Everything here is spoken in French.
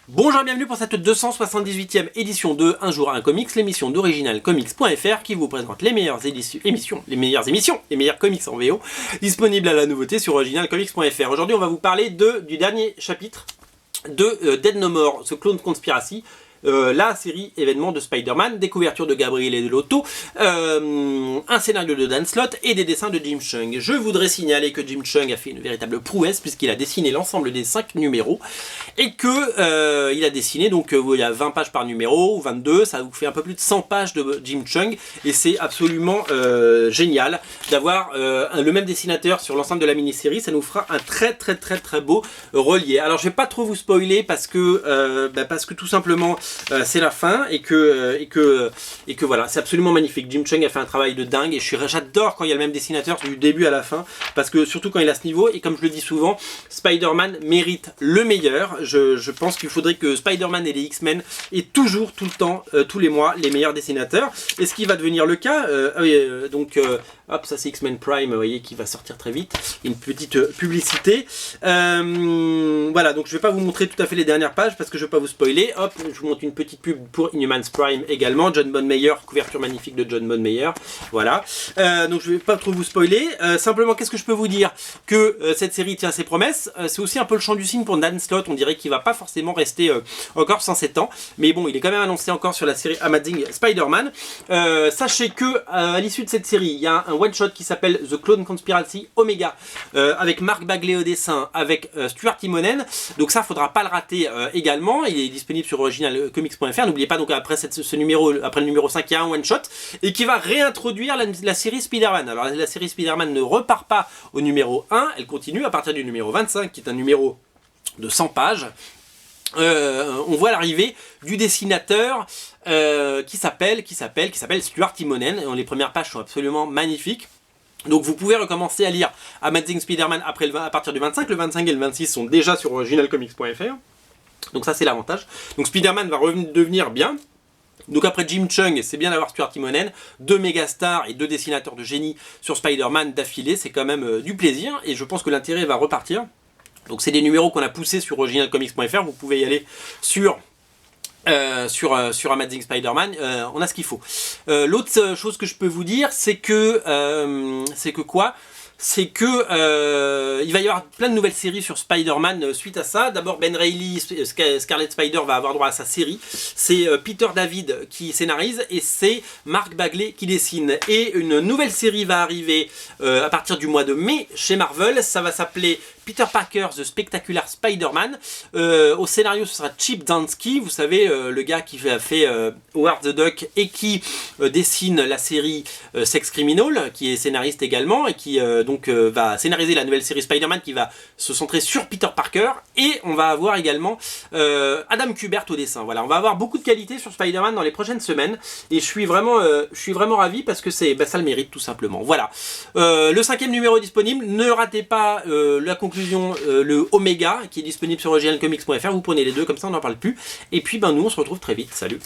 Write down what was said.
Bonjour et bienvenue pour cette 278e édition de Un jour un comics, l'émission d'originalcomics.fr qui vous présente les meilleures les meilleurs comics en VO, disponibles à la nouveauté sur originalcomics.fr. Aujourd'hui on va vous parler du dernier chapitre de Dead No More, The Clone Conspiracy, la série événement de Spider-Man, des couvertures de Gabriel et de Lotto, un scénario de Dan Slott et des dessins de Jim Cheung. Je voudrais signaler que Jim Cheung a fait une véritable prouesse puisqu'il a dessiné l'ensemble des 5 numéros et que il a dessiné, donc il y a 20 pages par numéro, ou 22, ça vous fait un peu plus de 100 pages de Jim Cheung et c'est absolument génial d'avoir le même dessinateur sur l'ensemble de la mini-série. Ça nous fera un très beau relié. Alors je vais pas trop vous spoiler parce que tout simplement c'est la fin et que voilà, c'est absolument magnifique. Jim Cheung a fait un travail de dingue et j'adore quand il y a le même dessinateur du début à la fin, parce que surtout quand il a ce niveau, et comme je le dis souvent, Spider-Man mérite le meilleur. Je pense qu'il faudrait que Spider-Man et les X-Men aient toujours, tout le temps, tous les mois, les meilleurs dessinateurs. Et ce qui va devenir le cas, hop, ça c'est X-Men Prime, vous voyez, qui va sortir très vite. Une petite publicité. Voilà, donc je vais pas vous montrer tout à fait les dernières pages parce que je vais pas vous spoiler. Hop, je vous montre une petite pub pour Inhumans Prime également. John Bonmeyer, couverture magnifique de John Bonmeyer. Voilà. Donc je vais pas trop vous spoiler. Simplement, qu'est-ce que je peux vous dire? Que cette série tient ses promesses. C'est aussi un peu le champ du signe pour Dan Slott. On dirait qu'il va pas forcément rester encore 107 ans. Mais bon, il est quand même annoncé encore sur la série Amazing Spider-Man. Sachez que à l'issue de cette série, il y a un one-shot qui s'appelle The Clone Conspiracy Omega, avec Mark Bagley au dessin, avec Stuart Immonen. Donc ça, faudra pas le rater également. Il est disponible sur originalcomics.fr. N'oubliez pas, donc après ce numéro, après le numéro 5, il y a un one-shot et qui va réintroduire la série Spider-Man. Alors la série Spider-Man ne repart pas au numéro 1, elle continue à partir du numéro 25, qui est un numéro de 100 pages. On voit l'arrivée du dessinateur qui s'appelle Stuart Immonen. Les premières pages sont absolument magnifiques. Donc vous pouvez recommencer à lire Amazing Spider-Man à partir du 25. Le 25 et le 26 sont déjà sur originalcomics.fr. Donc ça c'est l'avantage. Donc Spider-Man va devenir bien. Donc après Jim Cheung, c'est bien d'avoir Stuart Immonen, 2 méga stars et 2 dessinateurs de génie sur Spider-Man d'affilée. C'est quand même du plaisir et je pense que l'intérêt va repartir. Donc c'est des numéros qu'on a poussés sur originalcomics.fr. Vous pouvez y aller sur Amazing Spider-Man, on a ce qu'il faut. L'autre chose que je peux vous dire, c'est que il va y avoir plein de nouvelles séries sur Spider-Man suite à ça. D'abord Ben Reilly, Scarlet Spider va avoir droit à sa série. C'est Peter David qui scénarise et c'est Mark Bagley qui dessine. Et une nouvelle série va arriver à partir du mois de mai chez Marvel. Ça va s'appeler Peter Parker, The Spectacular Spider-Man. Au scénario, ce sera Chip Zdarsky, vous savez, le gars qui a fait Howard the Duck et qui dessine la série Sex Criminal, qui est scénariste également et qui va scénariser la nouvelle série Spider-Man qui va se centrer sur Peter Parker. Et on va avoir également Adam Kubert au dessin. Voilà, on va avoir beaucoup de qualité sur Spider-Man dans les prochaines semaines et je suis vraiment ravi parce que ça le mérite tout simplement. Voilà, le 5e numéro est disponible. Ne ratez pas la conclusion, le Omega qui est disponible sur originalcomics.fr. Vous prenez les deux, comme ça on n'en parle plus. Et puis nous on se retrouve très vite. Salut.